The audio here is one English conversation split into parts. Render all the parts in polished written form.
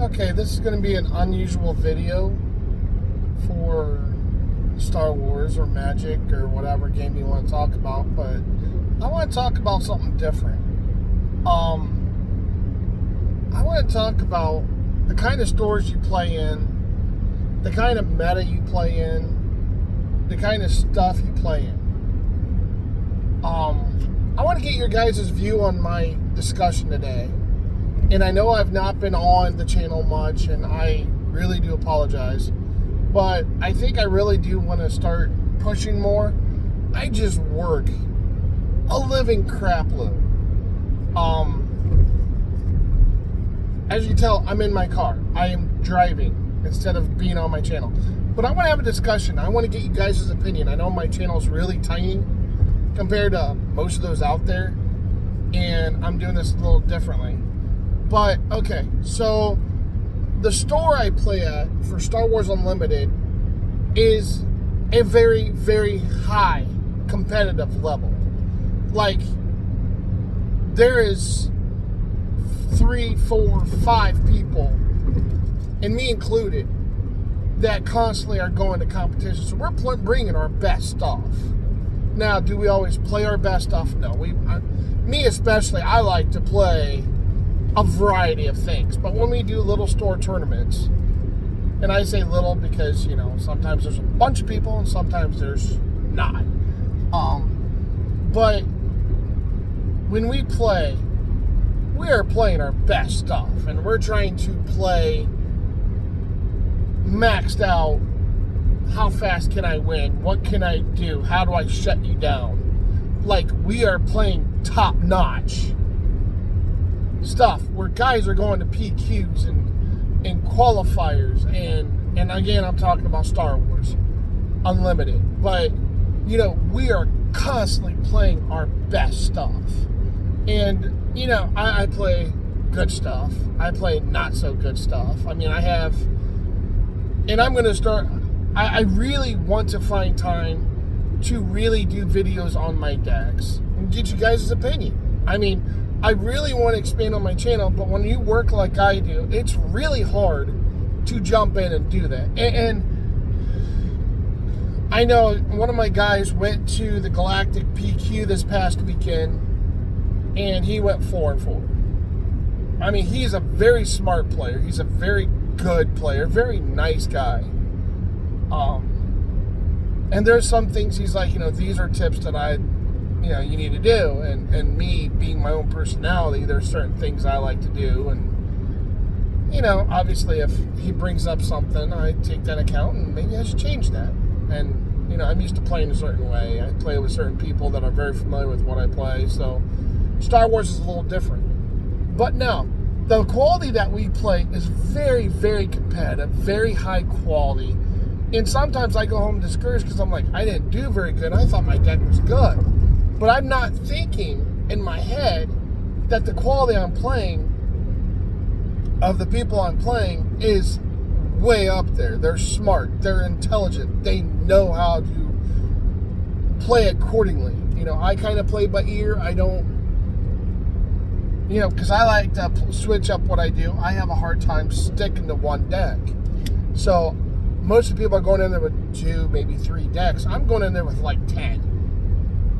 Okay, this is going to be an unusual video for Star Wars or Magic or whatever game you want to talk about, but I want to talk about something different. I want to talk about the kind of stores you play in, the kind of meta you play in, the kind of stuff you play in. I want to get your guys' view on my discussion today. And I know I've not been on the channel much, and I really do apologize. But I think I really do want to start pushing more. I just work a living crap load. As you can tell, I'm in my car. I am driving instead of being on my channel. But I want to have a discussion. I want to get you guys' opinion. I know my channel is really tiny compared to most of those out there, and I'm doing this a little differently. But, okay, so the store I play at for Star Wars Unlimited is a very, very high competitive level. Like, there is 3, 4, 5 people, and me included, that constantly are going to competition. So we're bringing our best stuff. Now, do we always play our best stuff? No. Me especially, I like to play a variety of things. But when we do little store tournaments, and I say little because, you know, sometimes there's a bunch of people and sometimes there's not. But when we play, we are playing our best stuff. And we're trying to play maxed out. How fast can I win? What can I do? How do I shut you down? Like, we are playing top-notch stuff where guys are going to PQs and qualifiers, and again, I'm talking about Star Wars Unlimited. But, you know, we are constantly playing our best stuff. And, you know, I play good stuff. I play not so good stuff. I mean, I have, and I'm going to start, I really want to find time to really do videos on my decks and get you guys' opinion. I mean, I really want to expand on my channel, but when you work like I do, it's really hard to jump in and do that. And I know one of my guys went to the Galactic PQ this past weekend, and he went 4-4. I mean, he's a very smart player. He's a very good player, very nice guy. And there's some things he's like, you know, these are tips that you need to do. And me being my own personality, there's certain things I like to do. And, you know, obviously if he brings up something, I take that account and maybe I should change that. And, you know, I'm used to playing a certain way. I play with certain people that are very familiar with what I play. So Star Wars is a little different. But no, the quality that we play is very, very competitive, very high quality. And sometimes I go home discouraged because I'm like, I didn't do very good. I thought my deck was good. But I'm not thinking in my head that the quality I'm playing, of the people I'm playing, is way up there. They're smart. They're intelligent. They know how to play accordingly. You know, I kind of play by ear. I don't, you know, because I like to switch up what I do. I have a hard time sticking to one deck. So most of the people are going in there with 2, maybe 3 decks. I'm going in there with like 10.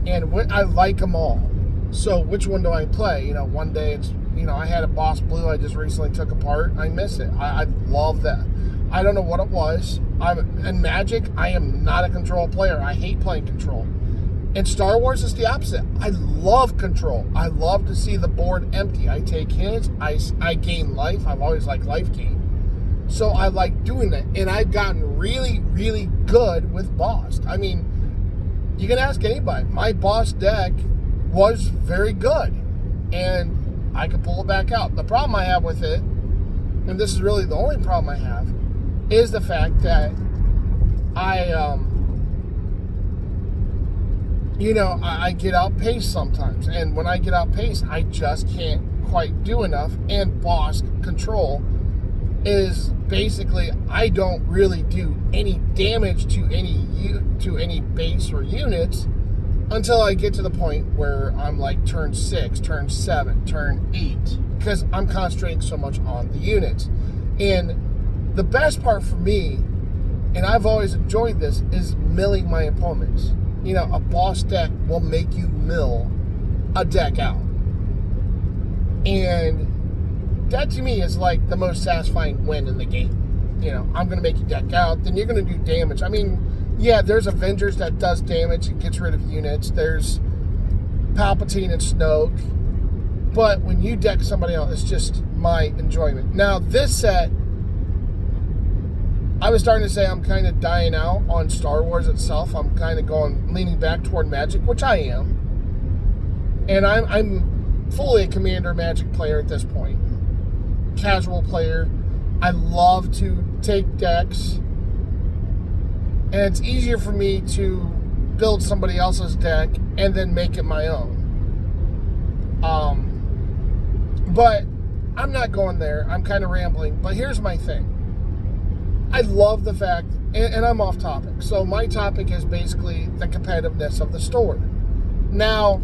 And I like them all. So which one do I play? You know, one day it's, you know, I had a Boss Blue I just recently took apart. I miss it. I love that. I don't know what it was. In Magic, I am not a control player. I hate playing control. In Star Wars, it's the opposite. I love control. I love to see the board empty. I take hints. I gain life. I've always liked life gain. So I like doing that. And I've gotten really, really good with Boss. I mean, you can ask anybody. My Boss deck was very good. And I could pull it back out. The problem I have with it, and this is really the only problem I have, is the fact that I get outpaced sometimes. And when I get outpaced, I just can't quite do enough. And Boss control is basically, I don't really do any damage to any base or units until I get to the point where I'm like turn 6, turn 7, turn 8, because I'm concentrating so much on the units. And the best part for me, and I've always enjoyed this, is milling my opponents. A boss deck will make you mill a deck out. And that to me is like the most satisfying win in the game. I'm going to make you deck out, then you're going to do damage. I mean, yeah, there's Avengers that does damage and gets rid of units. There's Palpatine and Snoke. But when you deck somebody else, it's just my enjoyment. Now, this set, I was starting to say I'm kind of dying out on Star Wars itself. I'm kind of leaning back toward Magic, which I am. And I'm fully a Commander Magic player at this point. Casual player. I love to take decks. And it's easier for me to build somebody else's deck and then make it my own. But I'm not going there. I'm kind of rambling. But here's my thing. I love the fact, and I'm off topic. So my topic is basically the competitiveness of the store. Now,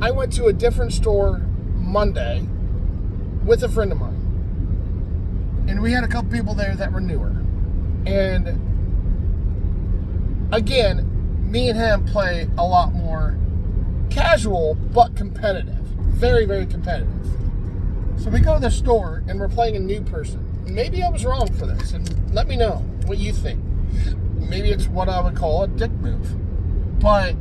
I went to a different store Monday with a friend of mine. And we had a couple people there that were newer. And again, me and him play a lot more casual, but competitive. Very, very competitive. So we go to the store, and we're playing a new person. Maybe I was wrong for this, and let me know what you think. Maybe it's what I would call a dick move. But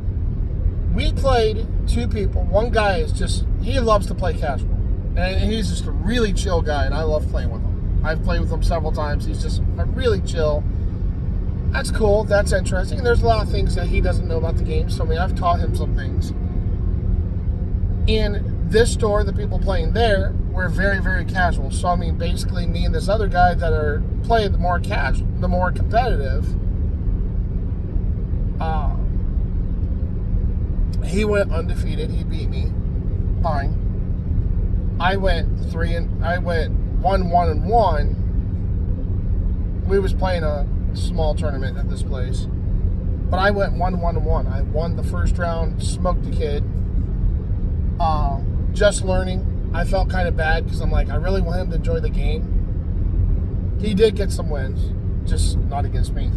we played two people. One guy is he loves to play casual. And he's just a really chill guy, and I love playing with him. I've played with him several times. He's just a really chill. That's cool. That's interesting. And there's a lot of things that he doesn't know about the game. So, I've taught him some things. In this store, the people playing there were very, very casual. So, basically me and this other guy that are playing the more casual, the more competitive, he went undefeated. He beat me. Fine. I went 1-1-1. We was playing a small tournament at this place. But I went 1-1-1. I won the first round, smoked the kid. Just learning. I felt kind of bad because I'm like, I really want him to enjoy the game. He did get some wins, just not against me.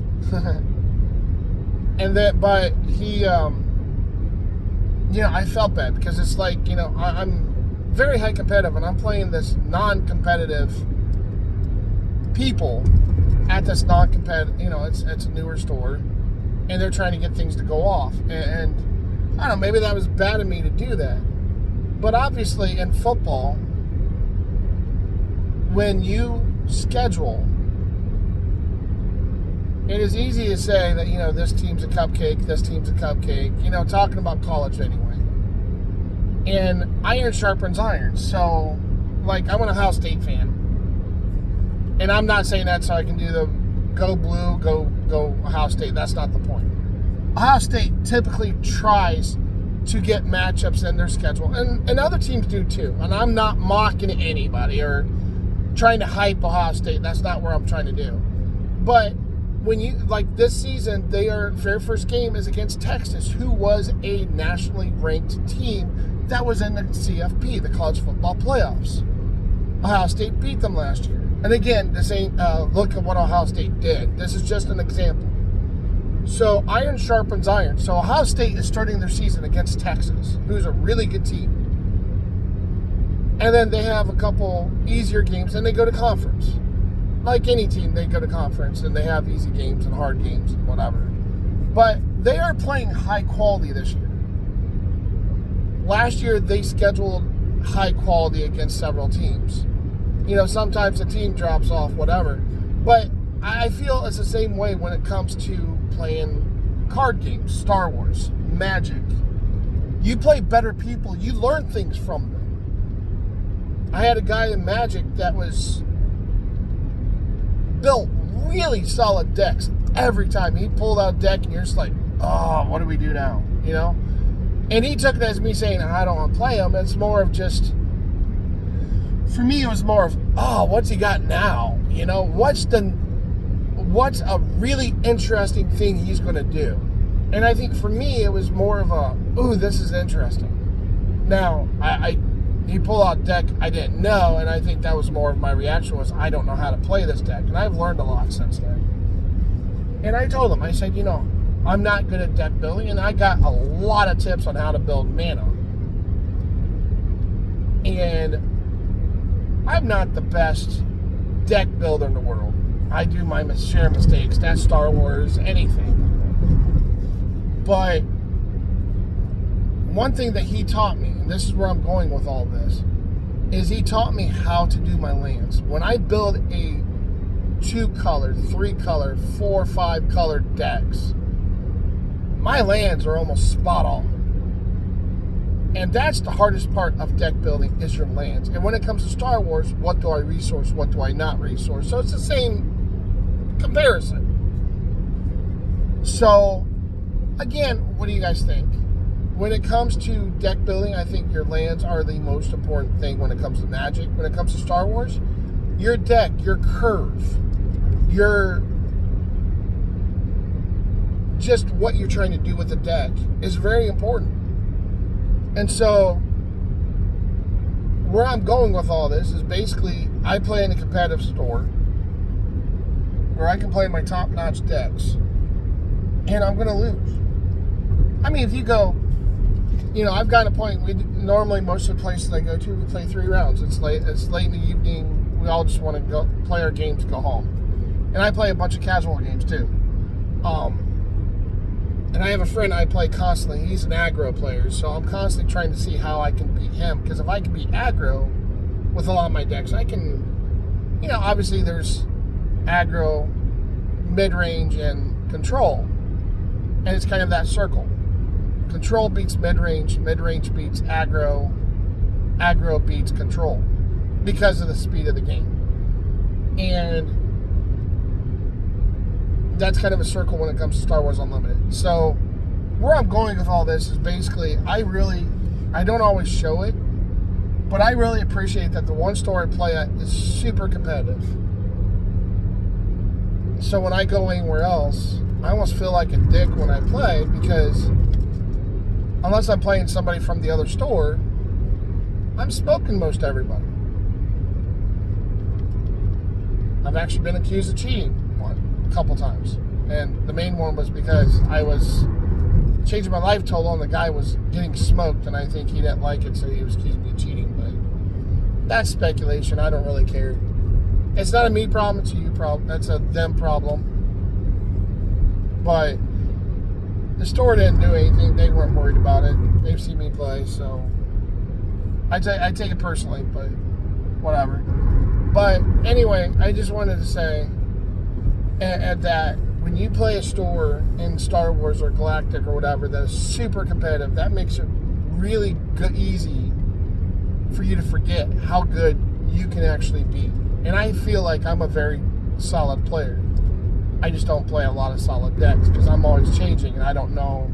But he, I felt bad because it's like, I'm very high competitive and I'm playing this non-competitive people at this non-competitive, it's a newer store and they're trying to get things to go off. And I don't know, maybe that was bad of me to do that. But obviously in football, when you schedule, it is easy to say that, this team's a cupcake, this team's a cupcake, talking about college anyway. And iron sharpens iron. So, I'm an Ohio State fan. And I'm not saying that so I can do the go blue, go Ohio State. That's not the point. Ohio State typically tries to get matchups in their schedule. And other teams do too. And I'm not mocking anybody or trying to hype Ohio State. That's not what I'm trying to do. But when this season, their first game is against Texas, who was a nationally ranked team that was in the CFP, the College Football Playoffs. Ohio State beat them last year. And again, this ain't look at what Ohio State did. This is just an example. So iron sharpens iron. So Ohio State is starting their season against Texas, who's a really good team. And then they have a couple easier games, and they go to conference. Like any team, they go to conference, and they have easy games and hard games and whatever. But they are playing high quality this year. Last year, they scheduled high quality against several teams. Sometimes a team drops off, whatever. But I feel it's the same way when it comes to playing card games, Star Wars, Magic. You play better people, you learn things from them. I had a guy in Magic that was built really solid decks every time. He pulled out a deck and you're just like, oh, what do we do now? And he took it as me saying, I don't want to play him. It's more of just, for me, it was more of, oh, what's he got now? What's a really interesting thing he's going to do? And I think for me, it was more of a, ooh, this is interesting. Now, I he pulled out a deck I didn't know, and I think that was more of my reaction was, I don't know how to play this deck. And I've learned a lot since then. And I told him, I said, I'm not good at deck building, and I got a lot of tips on how to build mana. And I'm not the best deck builder in the world. I do my share mistakes. That's Star Wars, anything. But one thing that he taught me, and this is where I'm going with all this, is he taught me how to do my lands. When I build a 2-color, 3-color, 4, 5-color decks, my lands are almost spot on. And that's the hardest part of deck building, is your lands. And when it comes to Star Wars, what do I resource, what do I not resource? So it's the same comparison. So, again, what do you guys think? When it comes to deck building, I think your lands are the most important thing when it comes to Magic. When it comes to Star Wars, your deck, your curve, your just what you're trying to do with the deck is very important. And so where I'm going with all this is basically I play in a competitive store where I can play my top-notch decks, and I'm going to lose. I mean, if you go, I've gotten a point, normally most of the places I go to, we play 3 rounds. It's late in the evening. We all just want to go play our games, go home. And I play a bunch of casual games too. And I have a friend I play constantly. He's an aggro player, so I'm constantly trying to see how I can beat him. Because if I can beat aggro with a lot of my decks, I can, obviously there's aggro, mid-range, and control. And it's kind of that circle. Control beats mid-range, mid-range beats aggro, aggro beats control. Because of the speed of the game. And that's kind of a circle when it comes to Star Wars Unlimited. So where I'm going with all this is basically I don't always show it, but I really appreciate that the one store I play at is super competitive. So when I go anywhere else, I almost feel like a dick when I play, because unless I'm playing somebody from the other store, I'm smoking most everybody. I've actually been accused of cheating a couple times, and the main one was because I was changing my life total and the guy was getting smoked, and I think he didn't like it, so he was accusing me of cheating. But that's speculation. I don't really care. It's not a me problem, it's a you problem. That's a them problem. But the store didn't do anything. They weren't worried about it. They've seen me play, so I take it personally, but whatever. But anyway, I just wanted to say that when you play a store in Star Wars or Galactic or whatever that is super competitive, that makes it really easy for you to forget how good you can actually be. And I feel like I'm a very solid player. I just don't play a lot of solid decks because I'm always changing, and I don't know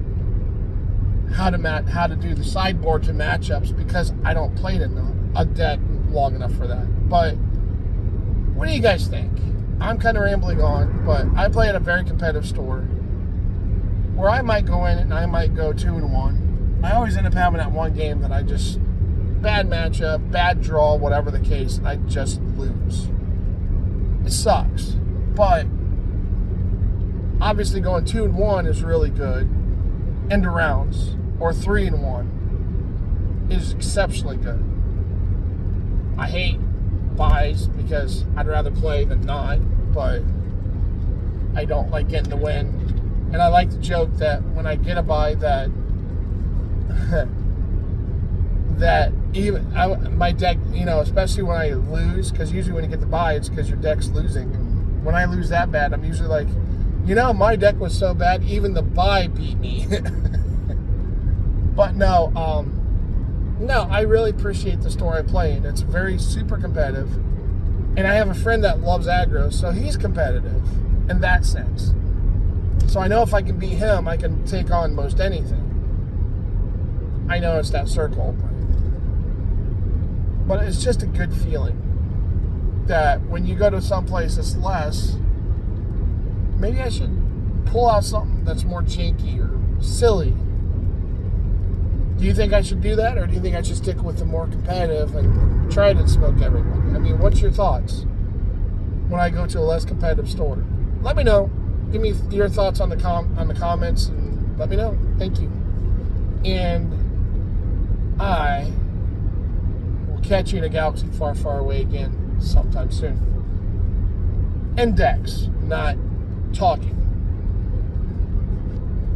how to do the sideboard to matchups because I don't play a deck long enough for that. But what do you guys think? I'm kind of rambling on, but I play at a very competitive store where I might go in and I might go 2-1. I always end up having that one game that I just, bad matchup, bad draw, whatever the case, and I just lose. It sucks. But obviously going 2-1 is really good. End of rounds, or 3-1 is exceptionally good. I hate buys because I'd rather play than not, but I don't like getting the win. And I like to joke that when I get a buy that my deck, especially when I lose, because usually when you get the buy, it's because your deck's losing. And when I lose that bad, I'm usually like, my deck was so bad, even the buy beat me. But no, I really appreciate the store I play in. It's very super competitive. And I have a friend that loves aggro, so he's competitive in that sense. So I know if I can beat him, I can take on most anything. I know it's that circle, but it's just a good feeling that when you go to some place that's less, maybe I should pull out something that's more janky or silly. Do you think I should do that, or do you think I should stick with the more competitive and try to smoke everyone? I mean, what's your thoughts when I go to a less competitive store? Let me know. Give me your thoughts on the comments, and let me know. Thank you. And I will catch you in a galaxy far, far away again sometime soon. And Dex, not talking.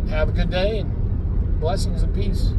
Have a good day, and blessings and peace.